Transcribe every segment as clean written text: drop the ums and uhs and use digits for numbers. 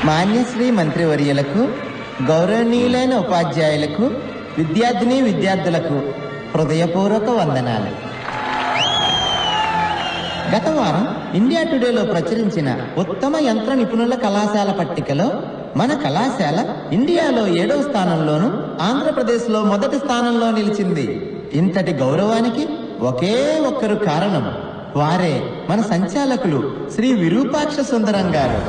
మాన్యశ్రీ మంత్రివర్యులకు, గౌరవనీయులైన ఉపాధ్యాయులకు, విద్యార్థిని విద్యార్థులకు హృదయపూర్వక వందనాలు. గత వారం ఇండియా టుడేలో ప్రచురించిన ఉత్తమ యంత్ర నిపుణుల కళాశాల పట్టికలో మన కళాశాల ఇండియాలో 7వ స్థానంలోను, ఆంధ్రప్రదేశ్లో మొదటి స్థానంలో నిలిచింది. ఇంతటి గౌరవానికి ఒకే ఒక్కరు కారణం. వారే మన సంచాలకులు శ్రీ విరూపాక్ష సుందరం గారు.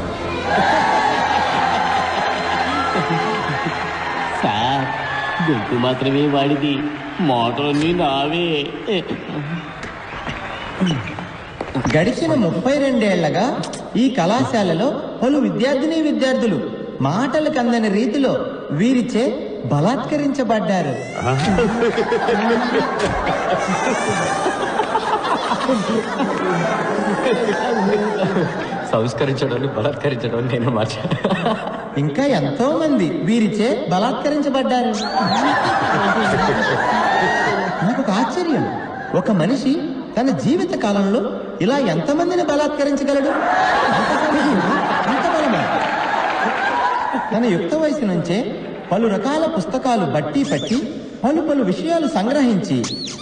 సార్, గొంతు మాత్రమే వాడిది, మోటార్ని నావే. గడిచిన 32 ఏళ్లగా ఈ కళాశాలలో పలు విద్యార్థిని విద్యార్థులు మాటలు కందని రీతిలో వీరిచే బలాత్కరించబడ్డారు. సంస్కరించడం, బలాత్కరించడం నేను మార్చా. ఇంకా ఎంతో మంది వీరిచే బలాత్కరించబడ్డారు. నాకు ఒక ఆశ్చర్యం, ఒక మనిషి తన జీవిత కాలంలో ఇలా ఎంతమందిని బలాత్కరించగలడు? అంత బలమా? తన యుక్త వయసు నుంచే పలు రకాల పుస్తకాలు బట్టి పట్టి పలు విషయాలు సంగ్రహించి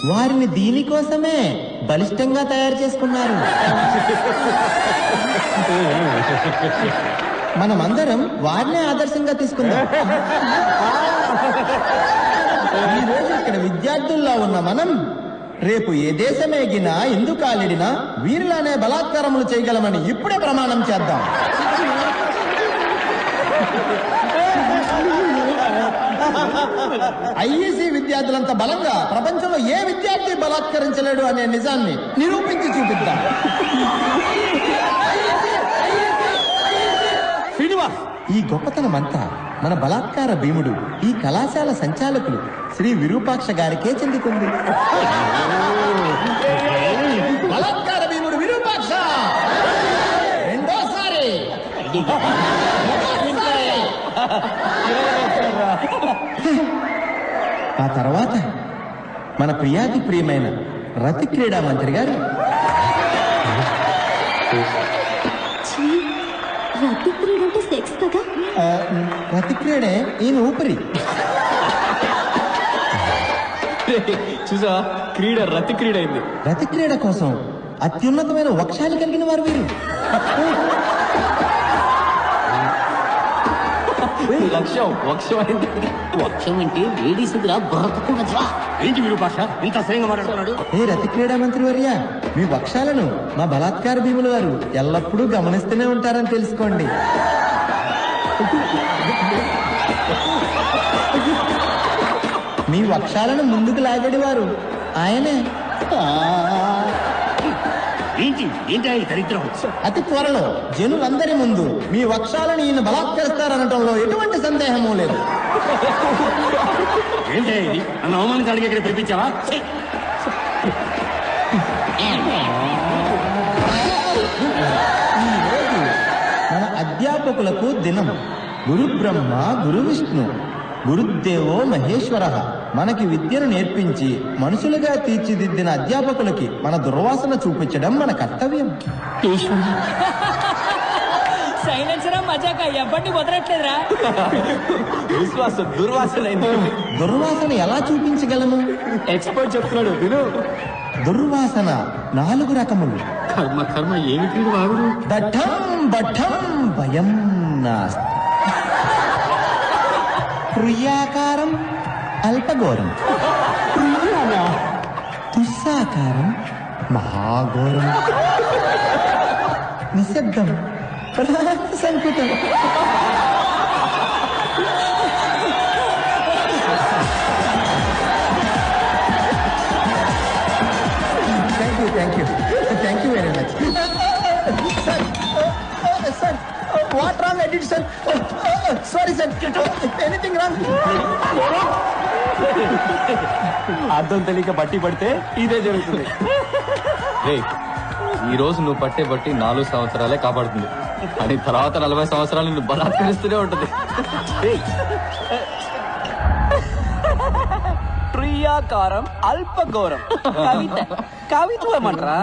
వారిని దీనికోసమే బలిష్టంగా తయారు చేసుకున్నారు. మనమందరం వారినే ఆదర్శంగా తీసుకుందాం. ఈ రోజు ఇక్కడ విద్యార్థుల్లో ఉన్న మనం రేపు ఏ దేశమేగినా, ఎందుకు కాలిడినా వీరిలానే బలాత్కారములు చేయగలమని ఇప్పుడే ప్రమాణం చేద్దాం. ఐఈసీ విద్యార్థులంత బలంగా ప్రపంచంలో ఏ విద్యార్థి బలాత్కరించలేడు అనే నిజాన్ని నిరూపించి చూపిద్దాం. ఈ గొప్పతనమంతా మన బలాత్కార భీముడు, ఈ కళాశాల సంచాలకులు శ్రీ విరూపాక్ష గారికే చెందుతుంది. బలాత్కార భీముడు విరూపాక్ష రెండోసారి. ఆ తర్వాత మన ప్రియాతి ప్రియమైన రతి క్రీడా మంత్రి గారు. రతి క్రీడ అంటే సెక్స్ కదా? రతి క్రీడే ఈయన ఊపిరి. చూసా, క్రీడ రతి క్రీడ అయింది. రతి క్రీడ కోసం అత్యున్నతమైన వక్షాలు కలిగిన వారు వీరు. వక్షం అంటే లేడీస్ బ్రతకూడదా? ఏంటి విరూపాక్ష ఇంత అసహ్యంగా మాట్లాడుతున్నాడు? ఏ రతి క్రీడా మంత్రి వర్య, మీ వక్షాలను మా బలాత్కార భీముల వారు ఎల్లప్పుడూ గమనిస్తూనే ఉంటారని తెలుసుకోండి. మీ వక్షాలను ముందుకు లాగేవారు ఆయనే. అతి త్వరలో జనులందరి ముందు మీ వక్షాలను ఈయన బలాత్కరిస్తారనటంలో ఎటువంటి సందేహమూ లేదు. ఏంటి ఇది? నన్ను అవమానించడానికి ఇక్కడ పిలిపించావా? ఈరోజు మన అధ్యాపకులకు దినం. గురు బ్రహ్మ, గురు విష్ణు, గురుదేవో మహేశ్వర. మనకి విద్యను నేర్పించి మనుషులుగా తీర్చిదిద్దిన అధ్యాపకులకి మన దుర్వాసన చూపించడం మన కర్తవ్యం. సైలెన్సరా మజాక ఎవ్వరిని వదలట్లేదురా. దుర్వాసన ఎలా చూపించగలము? ఎక్స్పర్ట్ చెప్తున్నాడు విను. దుర్వాసన 4 రకములు. కర్మ కర్మ ఏమిటి వాడు? దఠం బఠం భయం నాస్తి. ప్రియాకారం అల్పఘోరం, దుస్సాకారం మహాఘోరం, నిశ్శబ్దం సంకుటం. Thank you very much sir. What wrong I did sir? Sorry sir, anything wrong? అర్థం తెలియక బట్టి పడితే ఇదే జరుగుతుంది. ఈ రోజు నువ్వు పట్టే బట్టి 4 సంవత్సరాలే కాపాడుతుంది, అని తర్వాత 40 సంవత్సరాలు నువ్వు బలాత్కరిస్తూనే ఉంటుంది. ప్రియాకారం కవిత్వం అంటారా?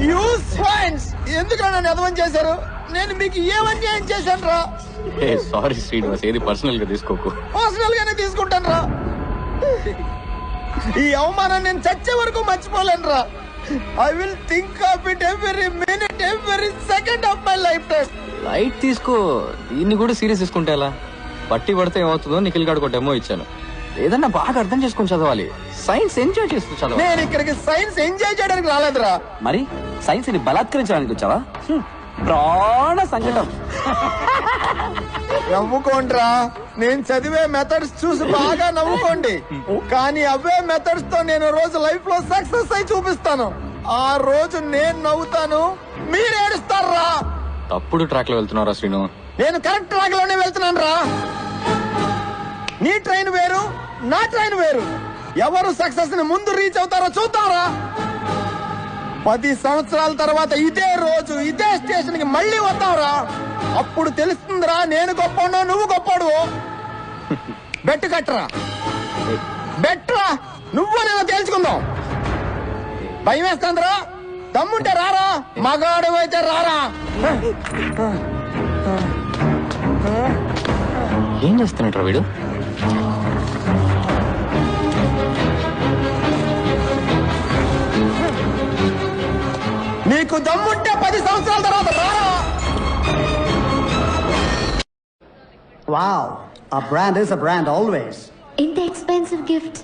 యూ స్వైన్స్ ఎందుకు నన్ను అధవం చేశారు? నేను మీకు ఏమన్యాయం చేశాను రా? ఏ సారీ శ్రీనివాస్, ఏది పర్సనల్ గా తీసుకోకు. పర్సనల్ గానే తీసుకుంటాను రా. ఈ అవమానం నేను చచ్చే వరకు మర్చిపోలేను రా. I will think of it every minute, every second of my life time. Light తీసుకో, దీన్ని కూడా సీరియస్ తీసుకుంటే ఎలా? పట్టి పడితే ఏమవుతుందో నిఖిల్ గాడు ఒక డెమో ఇచ్చాను. ఏదన్నా బాగా అర్థం చేసుకొని చదవాలి. సైన్స్ ఎంజాయ్ చేస్తూ చదవాలి. నేను ఇక్కడికి సైన్స్ ఎంజాయ్ చేయడానికి రాలేదురా. మరి సైన్స్ ని బలాత్కరించడానికి వచ్చావా? ప్రాణ సంకటం. నవ్వుకోండిరా, నేను చదివే మెథడ్స్ చూసి బాగా నవ్వుకోండి. కానీ అవే మెథడ్స్ తో నేను రోజు లైఫ్ లో సక్సెస్ అయి చూపిస్తాను. ఆ రోజు నేను నవ్వుతాను, మీరు ఏడుస్తారా? తప్పుడు ట్రాక్ లో వెళ్తున్నారా శ్రీను? నేను కరెక్ట్ ట్రాక్ లోనే వెళ్తున్నాను రా. నీ ట్రైన్ వేరు, నా ట్రైన్ వేరు. ఎవరు సక్సెస్ ని ముందు రీచ్ అవుతారో చూద్దాంరా. 10 సంవత్సరాల తర్వాత ఇదే రోజు ఇదే స్టేషన్ కి మళ్ళీ వద్దాంరా. అప్పుడు తెలుస్తుందిరా నేను గొప్పనో నువ్వు గొప్పడు. బెట్ కట్టరా, బెట్రా, నువ్వు నేను తేల్చుకుందాం. భయం వేస్తుందిరా, దమ్ముంటే రారా, మగాడు అయితే రారా. ఏం చేస్తున్నట్రా వీడు? నీకు దమ్ముంటే 10 సంవత్సరాల తర్వాత రారా. Wow, a brand is a brand always. ఇంత ఎక్స్పెన్సివ్ గిఫ్ట్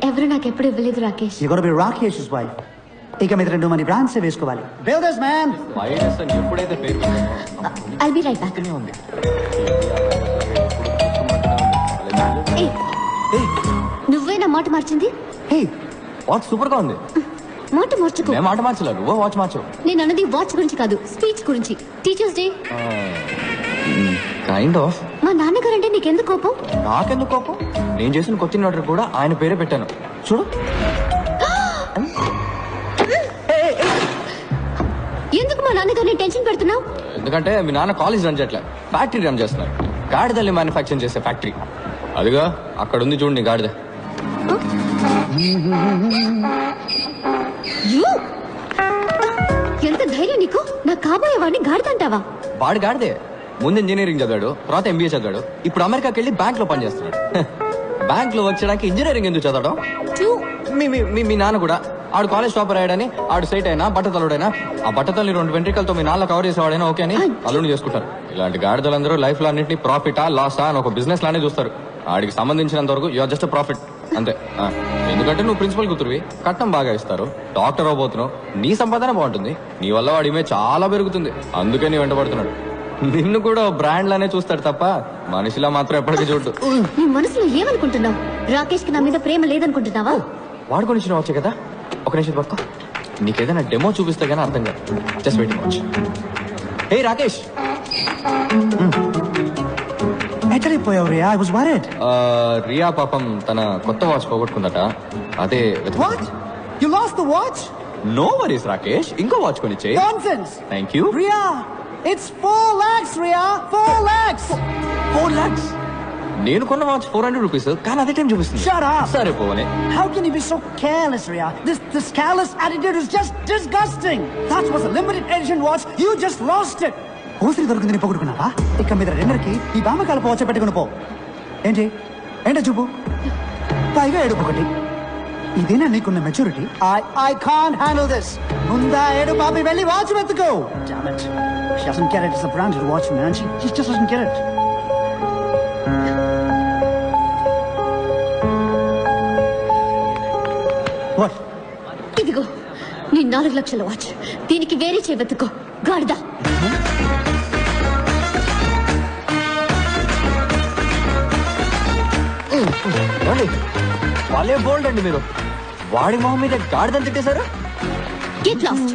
ఎవరు నాకు ఎప్పుడు ఇవ్వలేదు Rakesh. You gotta be Rakesh's wife. ఇక మీద 2 మంది బ్రాండ్స్ వేసుకోవాలి. Builders man. వైరస్ అని ఎప్పుడైతే పేరు ఐల్ బి రైట్ బ్యాక్. ఉంది. నువ్వే నా మాట మార్చింది. హే, వాచ్ సూపర్ గా ఉంది. మాట మార్చుకో. నేను మాట మార్చలేదు, నువ్వు వాచ్ మార్చు. నేను అన్నది వాచ్ గురించి కాదు, స్పీచ్ గురించి. Teachers day. Kind of. మా నాన్నగారంటే నీకెందుకు కోపం? నాకెందుకు కోపం? నేను చేసిన కొత్త ఆర్డర్ కూడా ఆయన పేరే పెట్టాను. చూడు. ఎందుకు మా నాన్నగారిని టెన్షన్ పెడుతున్నావు? ఎందుకంటే మీ నాన్న కాలేజ్ రన్ చేయట్లే, ఫ్యాక్టరీ రన్ చేస్తున్నారు. గాడిదల్ని మ్యానుఫ్యాక్చరింగ్ చేసే ఫ్యాక్టరీ. అదిగా అక్కడ ఉంది చూడు నీ గాడిద. ఎంత ధైర్యం నీకు? నా కాబోయే వాడిని గాడిదంటావా? వాడు గాడిదే. ముందు ఇంజనీరింగ్ చదివాడు, తర్వాత ఎంబీఏ చదివాడు, ఇప్పుడు అమెరికాకి వెళ్ళి బ్యాంక్ లో పనిచేస్తున్నాడు. బ్యాంక్ లో వచ్చడానికి ఇంజనీరింగ్ ఎందుకు చదవడం? మీ నాన్న కూడా ఆడు కాలేజ్ టాపర్ అయ్యాడని ఆడు సైట్ అయినా బట్టతలుడైనా ఆ బట్టతల్ని 2 వెంట్రికలతో మీ నాన్న కవర్ చేసేవాడైనా ఓకే అని అల్లుని చేసుకుంటారు. ఇలాంటి గాడిదలందరూ లైఫ్ లో అన్నింటినీ ప్రాఫిటా లాసా అని ఒక బిజినెస్ లానే చూస్తారు. ఆడికి సంబంధించినంత వరకు యూఆర్ జస్ట్ ప్రాఫిట్ అంతే. ఎందుకంటే నువ్వు ప్రిన్సిపల్ కూతురువి, కట్నం బాగా ఇస్తారు, డాక్టర్ అవబోతున్నావు, నీ సంపాదన బాగుంటుంది, నీ వల్ల వాడి ఇమేజ్ చాలా పెరుగుతుంది. అందుకే నీ వెంటబడుతున్నాడు. నిన్ను కూడా బ్రాండ్ లానే చూస్తాడు తప్ప మనిషిలా మాత్రం ఎప్పటికీ చూడు. నీ మనసులో ఏమనుకుంటున్నావు? రాకేష్ కి నా మీద ప్రేమ లేదనుకుంటున్నావా? వాడుకొని ఇచ్చిన వచ్చే కదా. ఒక నిమిషం పక్క, నీకేదైనా డెమో చూపిస్తే గానీ అర్థం కాదు. Just waiting watch. Hey Rakesh. ఎక్కడిపోయావు Ria? I was worried. Ria పాపం తన కొత్త వాచ్ పోగొట్టుకుందట. అదే What? You lost the watch? No worries Rakesh, ఇంకో వాచ్ కొనిచ్చే. Nonsense. Thank you. Ria, it's 4 lakhs, Ria. 4 lakhs. 4 lakhs. నేను కొన్న వాచ్ 400 రూపీస్, కానీ అదే టైం చూపిస్తుంది. Shut up. సరే పోనే. How can you be so careless, Ria? This careless attitude is just disgusting. That was a limited edition watch. You just lost it. ఓసిరి దొరికింది నీ పొగుడుకున్నావా? ఇక మీద రెండరికి ఈ బామకాల పోవచ్చ పెట్టుకుని పో. ఏంటో చూపు, పైగా ఏడుపు ఒకటి. ఇదేనా నీకున్న maturity? I can't handle this. ముందా ఏడు పాపి వెళ్ళి watch వెతుకో. Damn it. She doesn't get it. It's a branded watch, man. She just doesn't get it. What? ఇదిగో నీ 4 లక్షల వాచ్. దీనికి వేరే చేయబెత్తుకో గాడిద. వాళ్ళే బోల్డ్ అండి మీరు. వాడి మొహం మీద గాడిదని తిట్టేశారు. Get lost.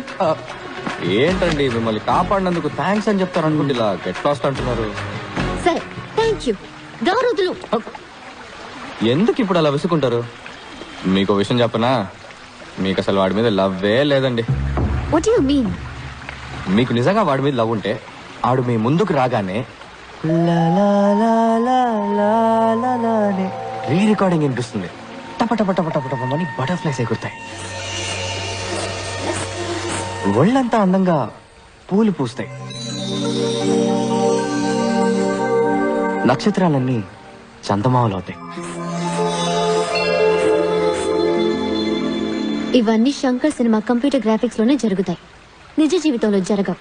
ఏంటండి మిమ్మల్ని కాపాడినందుకు థ్యాంక్స్ అని చెప్తారు అనుకుంటే ఇలా గెట్ లాస్ట్ అంటున్నారు. సరే థ్యాంక్ యూ. దారుదులు. ఎందుకు ఇప్పుడు అలా విసుకుంటారు? మీకు విషయం చెప్పనా, మీకు అసలు వాడి మీద లవ్వే లేదండి. What you mean? మీకు నిజంగా వాడి మీద లవ్ ఉంటే ఆడు మీ ముందుకు రాగానే రీ రికార్డింగ్ వినిపిస్తుంది. టప టప టప టప టప అని బటర్ఫ్లైస్ ఎగురుతాయి. ఒళ్ళంతా అందంగా పూలు పూస్తాయి. నక్షత్రాలన్నీ చందమామలు అవుతాయి. ఇవన్నీ శంకర్ సినిమా కంప్యూటర్ గ్రాఫిక్స్ లోనే జరుగుతాయి, నిజ జీవితంలో జరగవు.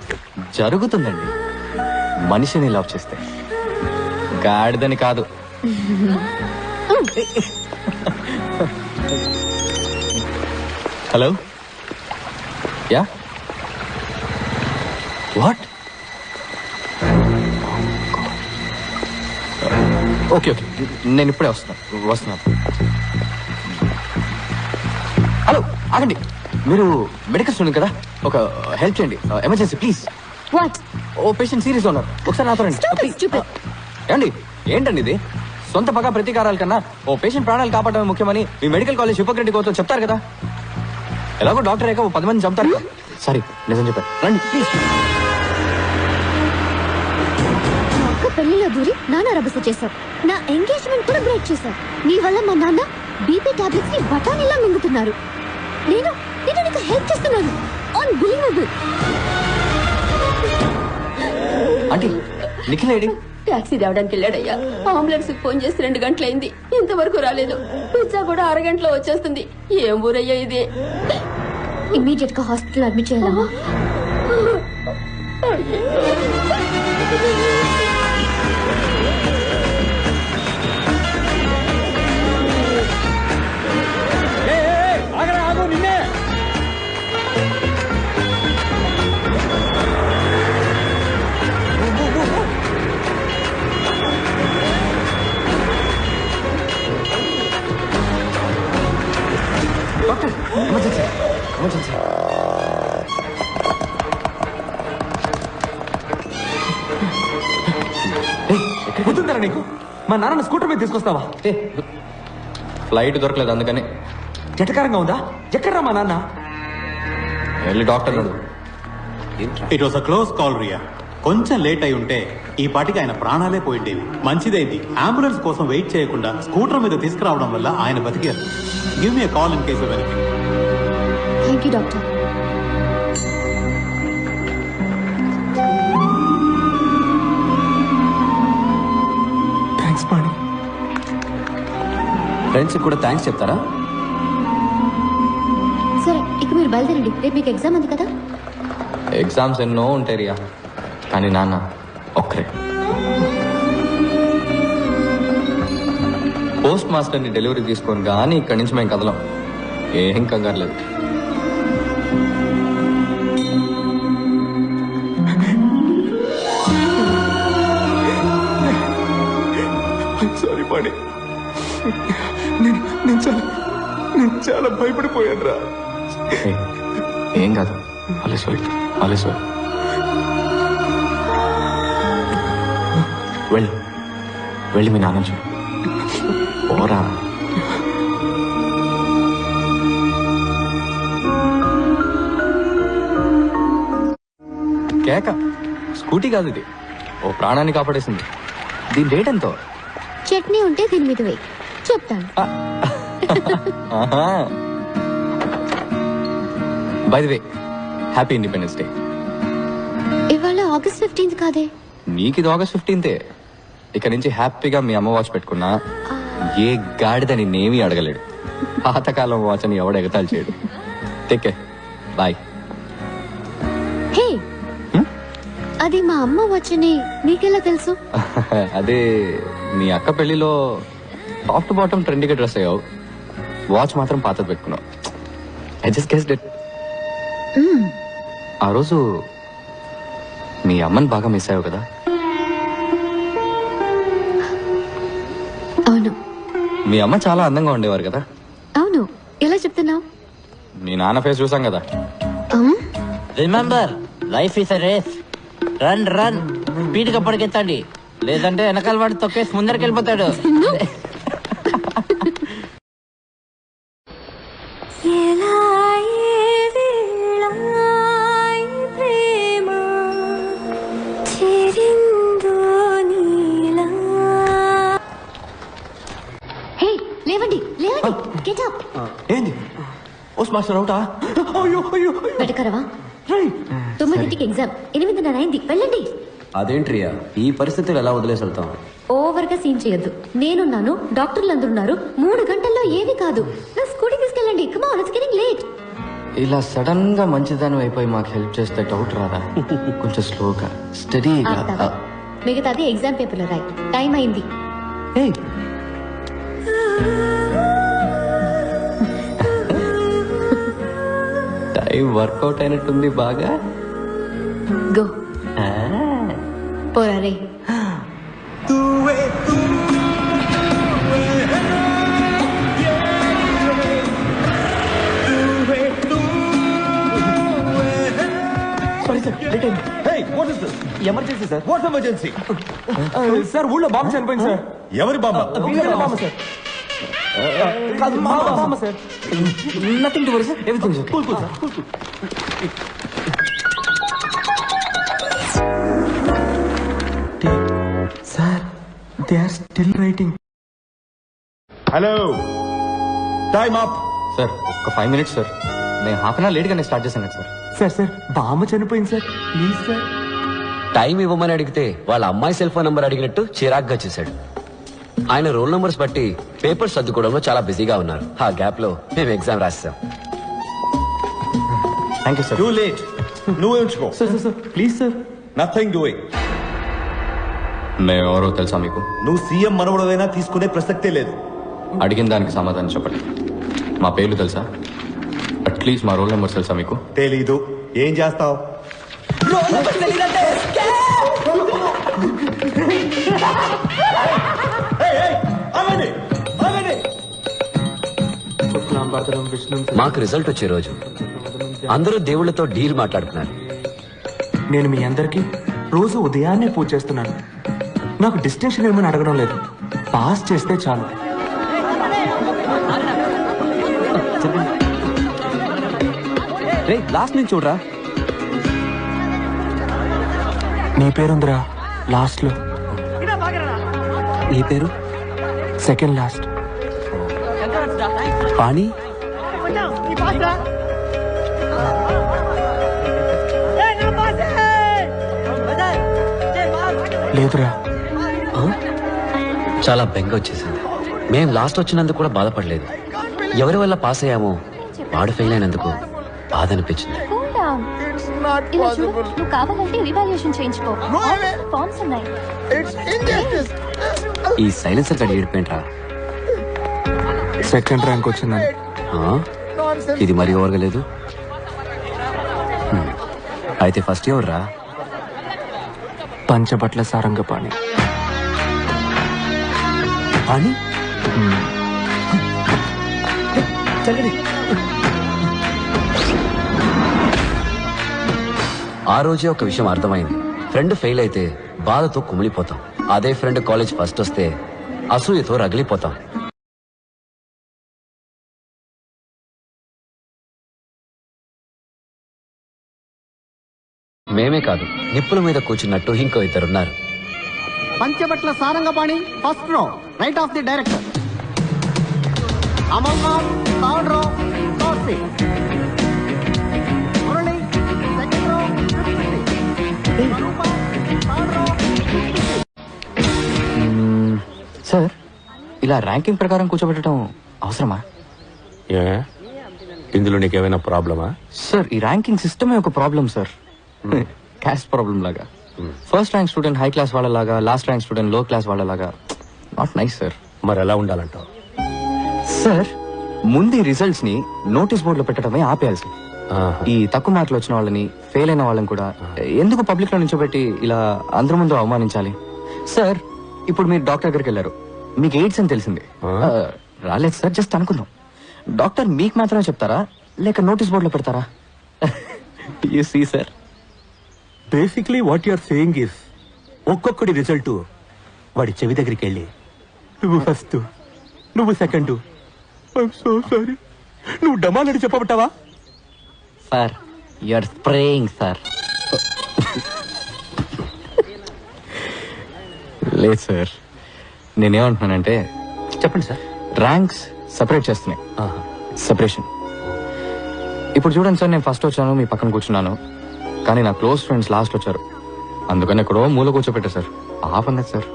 జరుగుతుందండి, మనిషిని లవ్ చేస్తే, గాడిదని కాదు. Hello, yeah, what? Okay okay, నేను ఇప్పుడే వస్తున్నాను. హలో, ఆగండి. మీరు మెడికల్ స్టూడెంట్ కదా, ఒక హెల్ప్ చేయండి, ఎమర్జెన్సీ ప్లీజ్. వాట్? ఓ పేషెంట్ సీరియస్ ఉన్నారు, ఒకసారి నాతో రండి. Stop it, stupid. ఏమండి, ఏంటండి ఇది? సొంత పగ ప్రతీకారాల కన్నా ఓ పేషెంట్ ప్రాణాలు కాపాడమే ముఖ్యమని మీ మెడికల్ కాలేజ్ హిపోక్రటిక్ కోతో చెప్తారు కదా. ఎలాగో డాక్టర్ అయ్యాక ఓ 10 మంది చంపుతారు కదా. సారీ, నిజం చెప్పారు. రండి ప్లీజ్. నా అక్క పెళ్లిలో దూరి నాన్న రభస చేశావు, నా ఎంగేజ్మెంట్ కూడా బ్రేక్ చేశావు. నీ వల్ల మా నాన్న బీపీ టాబ్లెట్స్ ని బఠానీలా మింగుతున్నారు. నేను నేను నీకు హెల్ప్ చేస్తున్నాను. Unbelievable. Aunty, Nikhil AD? Taxi రావడానికి వెళ్ళాడయ్యా. అంబులెన్స్ ఫోన్ చేసి 2 గంటలైంది, ఇంతవరకు రాలేదు. పిజ్జా కూడా అరగంటలో వచ్చేస్తుంది. ఏం ఊరయ్యా ఇది? ఇమ్మీడియట్ గా హాస్పిటల్ అడ్మిట్ చేయాలమ్మా. Doctor, emergency, emergency. గుర్తుంటారా నీకు? మా నాన్న స్కూటర్ మీద తీసుకొస్తావా? ఫ్లైట్ దొరకలేదు, అందుకని. జటకారంగా ఉందా? ఎక్కడ్రా మా నాన్న? వెళ్ళి డాక్టర్ అడుగు. It was a close call రియా. కొంచెం లేట్ అయి ఉంటే ఈ పాటికి ఆయన ప్రాణాలే పోయిండేవి. మంచిదైంది అంబులెన్స్ కోసం వెయిట్ చేయకుండా స్కూటర్ మీద తీసుకురావడం వల్ల ఆయన బతికారు. Give me call in case of anything. Thank you doctor. Thanks Pani. Friends కూడా థ్యాంక్స్ చెప్తారా? సరే, ఇక మీరు బయలుదేరండి, రేపు మీకు ఎగ్జామ్ ఉంది కదా. ఎగ్జామ్స్ ఎన్నో ఉంటాయి రియా, కానీ నాన్న ఒక్కరే. పోస్ట్ మాస్టర్ని డెలివరీ తీసుకొని కానీ ఇక్కడి నుంచి మేము కదలం. ఏం కంగారు లేదు. సారీ పాణి, నేను చాలా భయపడిపోయాను రా. ఏం కాదు, ఆలస్య వెళ్ళి మీ నాన్న చూడు. ఓరా. కేక స్కూటీ కాదు ఇది, ఓ ప్రాణాన్ని కాపాడేసింది. దీని రేట్ ఎంతో? చట్నీ ఉంటే దీని మీద వేయి, చెప్తాను. By the way, happy independence day. ఇవాళ August 15th కాదే? నీకు ఇది August 15th. ఇక నుంచి హ్యాపీగా మీ అమ్మ వాచ్ పెట్టుకున్నా ఏ గాడిదని నేమీ అడగలేడు. పాతకాలం వాచ్ అని ఎవడు ఎగతాలు చేయడు. Take care, bye. హే, అది మా అమ్మ వచ్చని నీకెలా తెలుసు? అదే మీ అక్క పెళ్లిలో టాప్ టు బాటమ్ ట్రెండీగా డ్రెస్ అయ్యావు, వాచ్ మాత్రం పాతది పెట్టుకున్నావు. I just guessed it. ఆ రోజు మీ అమ్మని బాగా మిస్ అయ్యావు కదా? అవును. మీ అమ్మ చాలా అందంగా ఉండేవారు కదా? అవును. ఎలా చెప్తున్నావు? మీ నాన్న ఫేస్ చూసాం కదా. Remember, life is a race. Run speed గా పరిగెత్తండి, లేదంటే వెనకాల వాడు తొక్కేసి ముందరికి వెళ్ళిపోతాడు. హే, లేవండి గెట్ అప్. ఏంది? పోస్ట్ మాస్టర్ అవుటా? అయ్యో బయటకరవా? 9కి ఎగ్జామ్, 8:30 అయింది, వెళ్ళండి. అదేంటి రియా, ఈ పరిస్థితులు ఎలా వదిలేసి వెళ్తాం? ఓవర్ గా సీన్ చేయొద్దు. నేనున్నాను, డాక్టర్లు అందరూ ఉన్నారు. 3 గంటల్లో ఏమీ కాదు. నా స్కూటీ తీసుకెళ్ళండి. Come on, it's getting late. ఇలా సడన్ గా మంచిదానం అయిపోయి మాకు హెల్ప్ చేస్తే డౌట్ రాదా? కొంచెం స్లోగా స్టడీగా. మిగతాది ఎగ్జామ్ పేపర్లో రాయి. టైం అయింది. టైం వర్కౌట్ అయినట్టుంది బాగా. గో పోరా రే. Emergency sir. What emergency? Sir ఊళ్ళో బాంబు చనిపోయింది సార్. ఎవరి బామ్మ? Bomb sir. కాదు, bomb sir. Nothing to worry sir, everything okay. Cool sir, cool. Sir, they are still waiting. Hello, time up. Sir ఒక 5 minutes సార్. నేను half an hour late గానే start చేశాను sir. Sir బామ్మ చనిపోయింది sir, please sir. Time ఇవ్వమని అడిగితే వాళ్ళ అమ్మాయి సెల్ ఫోన్ నంబర్ అడిగినట్టు చిరాగ్గా చేశాడు. ఆయన రోల్ నంబర్స్ బట్టి పేపర్స్ సర్దుకోవడంలో చాలా బిజీగా ఉన్నారు. ఆ గ్యాప్ లో మేము ఎగ్జామ్ రాసాం. Thank you sir. Too late. నువ్వే ఉంచుకో. Sir please sir. Nothing doing. మేము ఎవరో తెలుసా మీకు? నువ్వు సీఎం మనవడదైనా తీసుకునే ప్రసక్తే లేదు. అడిగిన దానికి సమాధానం చెప్పండి. మా పేర్లు తెలుసా? అట్లీస్ట్ మా రోల్ నెంబర్స్ తెలుసా మీకు? తెలీదు. ఏం చేస్తావు? మాకు రిజల్ట్ వచ్చే రోజు అందరూ దేవుళ్లతో డీల్ మాట్లాడుతున్నారు. నేను మీ అందరికి రోజు ఉదయాన్నే పూజ చేస్తున్నాను. నాకు డిస్టింక్షన్ ఏమని అడగడం లేదు, పాస్ చేస్తే చాలు. రే లాస్ట్ నుంచి చూడరా. నీ పేరుందిరా లాస్ట్ లో. నీ పేరు? Second last. పాణి. లేదురా. చాలా బెంగ వచ్చేసింది. మేం లాస్ట్ వచ్చినందుకు కూడా బాధపడలేదు. ఎవరి వల్ల పాస్ అయ్యామో వాడు ఫెయిల్ అయినందుకు బాధ అనిపించింది. ఇలా చూడు, నువ్వు కావాలంటే రివాల్యూషన్ చేయించుకో. ఫార్మ్స్ ఉన్నాయి. ఈ సైలెన్సర్ గడి ఏడిపోయింట్రా. సెకండ్ ర్యాంక్ వచ్చిందని. ఇది మరీ ఓవర్గా లేదు. అయితే ఫస్ట్ ఎవరు రా? పంచబట్ల సారంగపాణి. పాణి? ఆ రోజే ఒక విషయం అర్థమైంది. ఫ్రెండ్ ఫెయిల్ అయితే బాధతో కుమిలిపోతాం. అదే ఫ్రెండ్ కాలేజ్ ఫస్ట్ వస్తే అసూయతో రగిలిపోతాం. మేమే కాదు, నిప్పుల మీద కూర్చున్నట్టు ఇంకో ఇద్దరున్నారు. Panchabatla Sarangapani first row, right of the director. Amarnath third row, fourth seat. Murali second row, fifth seat. Swarupa third row, fifth seat. Sir ఇలా ర్యాంకింగ్ ప్రకారం కూర్చోబెట్టడం అవసరమా? ఇందులో నీకేమైనా ప్రాబ్లమా? సార్ ఈ ర్యాంకింగ్ సిస్టమే ఒక ప్రాబ్లం సార్. క్యాస్ట్ ప్రాబ్లం లాగా. First rank student high class వాళ్ళలాగా, లాస్ట్ ర్యాంక్ స్టూడెంట్ లో క్లాస్ వాళ్ళలాగా. Not nice sir. మరి ఎలా ఉండాలంటావు? సార్ ముందు రిజల్ట్స్ ని నోటీస్ బోర్డు లో పెట్టడమే ఆపేయాలి సార్. ఈ తక్కువ మార్కులు వచ్చిన వాళ్ళని, ఫెయిల్ అయిన వాళ్ళని కూడా ఎందుకు పబ్లిక్ లో నిల్చోబెట్టి ఇలా అందరి ముందు అవమానించాలి? సార్ ఇప్పుడు మీరు డాక్టర్ దగ్గరికి వెళ్ళారు, మీకు ఎయిడ్స్ అని తెలిసింది. రాలేదు సార్, జస్ట్ అనుకుందాం. డాక్టర్ మీకు మాత్రమే చెప్తారా లేక నోటీస్ బోర్డు లో పెడతారా? You see sir, basically what you're saying is ఒక్కొక్కడి రిజల్ట్ వాడి చెవి దగ్గరికి వెళ్ళి నువ్వు ఫస్ట్, నువ్వు సెకండ్, ఐఎమ్ సో సారీ, నువ్వు డమాలని చెప్పబట్టావా? Sir you're spraying sir. లేదు సార్, నేనేమంటున్నానంటే, చెప్పండి సార్, ర్యాంక్స్ సపరేట్ చేస్తున్నాయి. సెపరేషన్. ఇప్పుడు చూడండి సార్, నేను ఫస్ట్ వచ్చాను, మీ పక్కన కూర్చున్నాను, కానీ నా క్లోజ్ ఫ్రెండ్స్ లాస్ట్ వచ్చారు. అందుకని ఎక్కడో మూల కూర్చోపెట్టా సార్. ఆపన్నది సార్.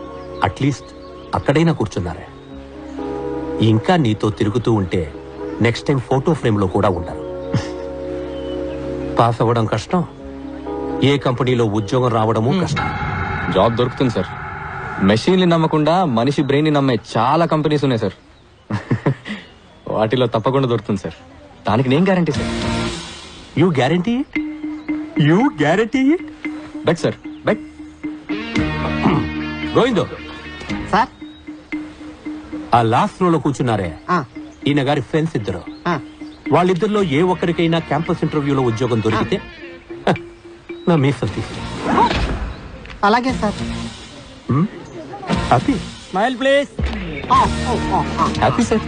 అట్లీస్ట్ అక్కడైనా కూర్చున్నారే. ఇంకా నీతో తిరుగుతూ ఉంటే నెక్స్ట్ టైం ఫోటో ఫ్రేమ్ లో కూడా ఉండరు. పాస్ అవ్వడం కష్టం, ఏ కంపెనీలో ఉద్యోగం రావడము కష్టం. జాబ్ దొరుకుతుంది సార్. మెషిన్ని నమ్మకుండా మనిషి బ్రెయిన్ ని నమ్మే చాలా కంపెనీస్ ఉన్నాయి సార్. వాటిలో తప్పకుండా దొరుకుతుంది సార్. దానికి నేను guarantee sir. You guarantee it? You guarantee it? Bet sir, bet. Govindo sir, ఆ లాస్ట్ రోలో కూర్చున్నారే, ఈయన గారి ఫ్రెండ్స్ ఇద్దరు. వాళ్ళిద్దరిలో ఏ ఒక్కరికైనా క్యాంపస్ ఇంటర్వ్యూలో ఉద్యోగం దొరికితే నా మీసలు తీసుకో. అలాగే sir. Happy? Smile please. Happy sir.